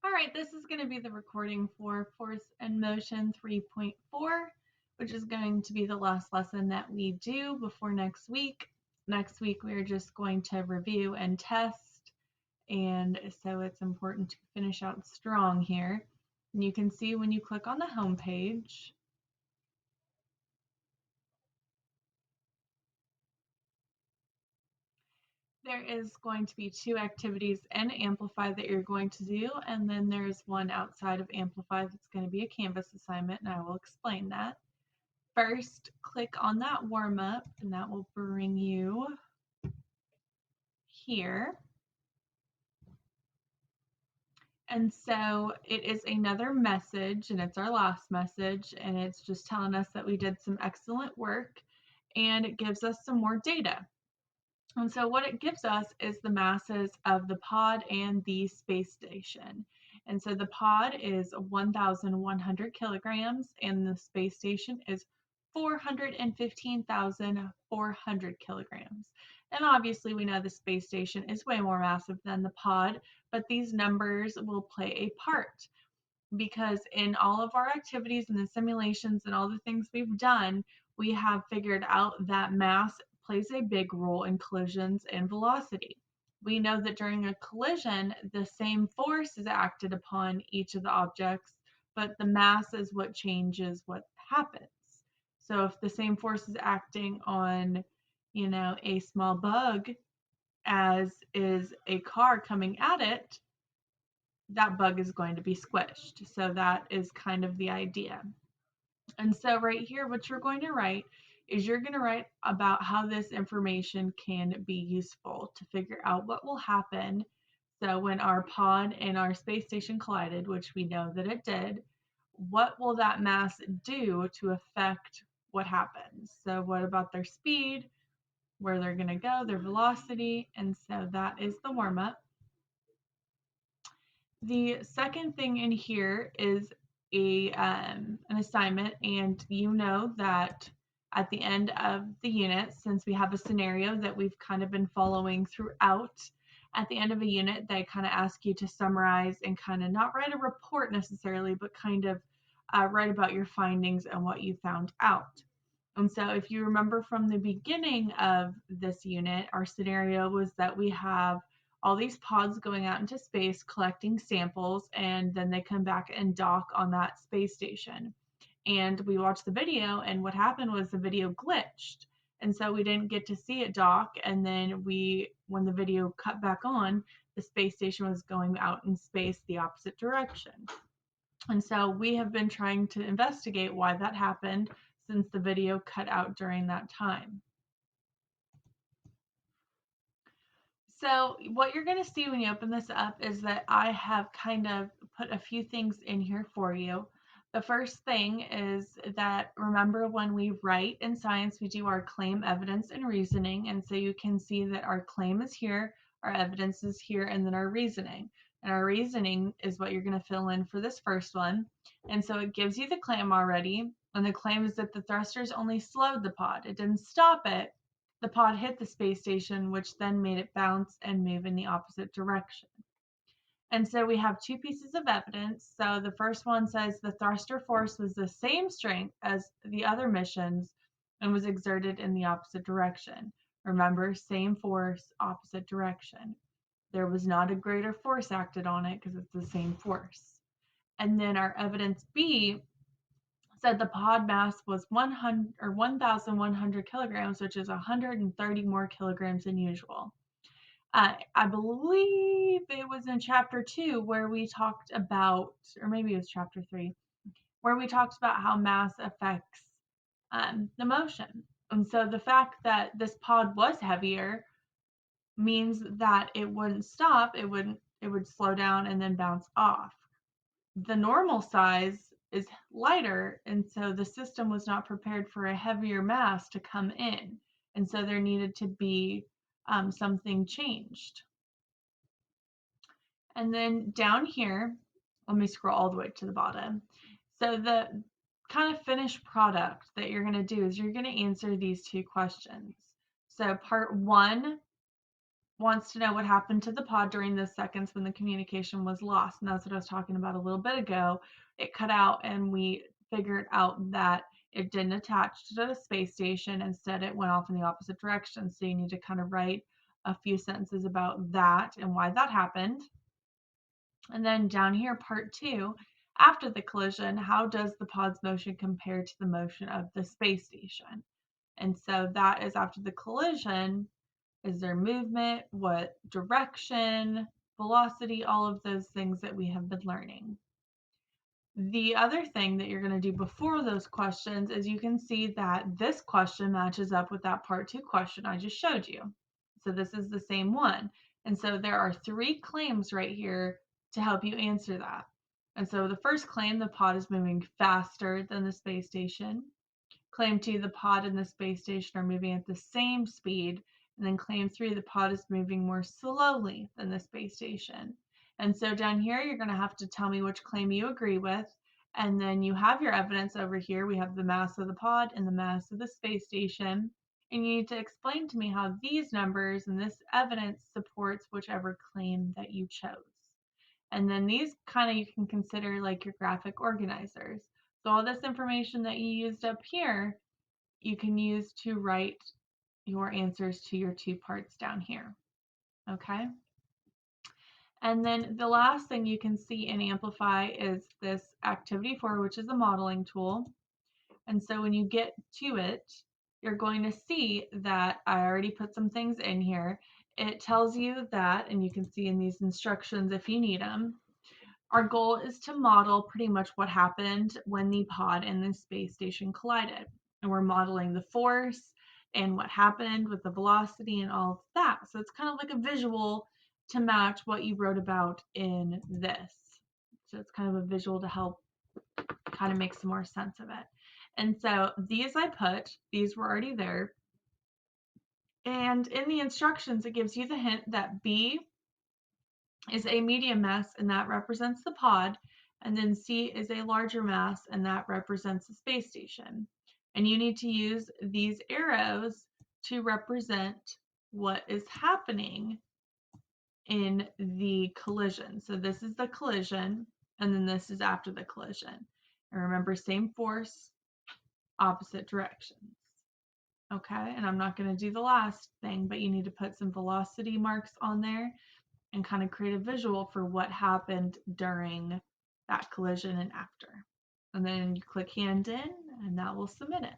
All right, this is going to be the recording for Force and Motion 3.4, which is going to be the last lesson that we do before next week. Next week, we are just going to review and test, and so it's important to finish out strong here. And you can see when you click on the home page, there is going to be 2 activities in Amplify that you're going to do, and then there's one outside of Amplify that's going to be a Canvas assignment, and I will explain that. First, click on that warm up, and that will bring you here. And so it is another message, and it's our last message, and it's just telling us that we did some excellent work, and it gives us some more data. And so what it gives us is the masses of the pod and the space station. And so the pod is 1,100 kilograms, and the space station is 415,400 kilograms. And obviously, we know the space station is way more massive than the pod, but these numbers will play a part because in all of our activities and the simulations and all the things we've done, we have figured out that mass plays a big role in collisions and velocity. We know that during a collision, the same force is acted upon each of the objects, but the mass is what changes what happens. So if the same force is acting on, a small bug as is a car coming at it, that bug is going to be squished. So that is kind of the idea. And so right here, what you're going to write is you're going to write about how this information can be useful to figure out what will happen. So when our pod and our space station collided, which we know that it did, what will that mass do to affect what happens? So what about their speed, where they're going to go, their velocity, and so that is the warm up. The second thing in here is an assignment, and you know that at the end of the unit, since we have a scenario that we've kind of been following throughout, at the end of a unit, they kind of ask you to summarize and kind of not write a report necessarily, but kind of write about your findings and what you found out. And so if you remember from the beginning of this unit, our scenario was that we have all these pods going out into space collecting samples, and then they come back and dock on that space station. And we watched the video, and what happened was the video glitched. And so we didn't get to see it dock. And then when the video cut back on, the space station was going out in space the opposite direction. And so we have been trying to investigate why that happened since the video cut out during that time. So what you're going to see when you open this up is that I have kind of put a few things in here for you. The first thing is that remember when we write in science, we do our claim, evidence, and reasoning. And so you can see that our claim is here, our evidence is here, and then our reasoning. And our reasoning is what you're going to fill in for this first one. And so it gives you the claim already. And the claim is that the thrusters only slowed the pod. It didn't stop it. The pod hit the space station, which then made it bounce and move in the opposite direction. And so we have 2 pieces of evidence. So the first one says the thruster force was the same strength as the other missions and was exerted in the opposite direction. Remember, same force, opposite direction. There was not a greater force acted on it because it's the same force. And then our evidence B said the pod mass was 1,100 kilograms, which is 130 more kilograms than usual. I believe it was in chapter 2 where we talked about, or maybe it was chapter 3, where we talked about how mass affects the motion. And so the fact that this pod was heavier means that it wouldn't stop, it would slow down and then bounce off. The normal size is lighter, and so the system was not prepared for a heavier mass to come in, and so there needed to be something changed. And then down here, let me scroll all the way to the bottom. So the kind of finished product that you're going to do is you're going to answer these 2 questions. So part 1 wants to know what happened to the pod during those seconds when the communication was lost. And that's what I was talking about a little bit ago. It cut out, and we figured out that it didn't attach to the space station. Instead, it went off in the opposite direction. So you need to kind of write a few sentences about that and why that happened. And then down here, part 2, after the collision, how does the pod's motion compare to the motion of the space station? And so that is after the collision. Is there movement? What direction? Velocity? All of those things that we have been learning. The other thing that you're going to do before those questions is you can see that this question matches up with that part 2 question I just showed you. So this is the same one. And so there are 3 claims right here to help you answer that. And so the first claim, the pod is moving faster than the space station. Claim 2, the pod and the space station are moving at the same speed. And then claim 3, the pod is moving more slowly than the space station. And so down here, you're going to have to tell me which claim you agree with. And then you have your evidence over here. We have the mass of the pod and the mass of the space station. And you need to explain to me how these numbers and this evidence supports whichever claim that you chose. And then these kind of you can consider like your graphic organizers. So all this information that you used up here, you can use to write your answers to your 2 parts down here. Okay. And then the last thing you can see in Amplify is this activity 4, which is a modeling tool. And so when you get to it, you're going to see that I already put some things in here. It tells you that, and you can see in these instructions if you need them, our goal is to model pretty much what happened when the pod and the space station collided. And we're modeling the force and what happened with the velocity and all of that. So it's kind of like a visual to match what you wrote about in this. So it's kind of a visual to help kind of make some more sense of it. And so these these were already there. And in the instructions, it gives you the hint that B is a medium mass, and that represents the pod, and then C is a larger mass, and that represents the space station. And you need to use these arrows to represent what is happening in the collision. So this is the collision, and then this is after the collision. And remember, same force, opposite directions. Okay, and I'm not going to do the last thing, but you need to put some velocity marks on there and kind of create a visual for what happened during that collision and after. And then you click hand in, and that will submit it.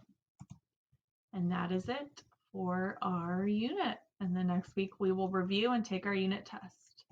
And that is it for our unit. And then next week we will review and take our unit test.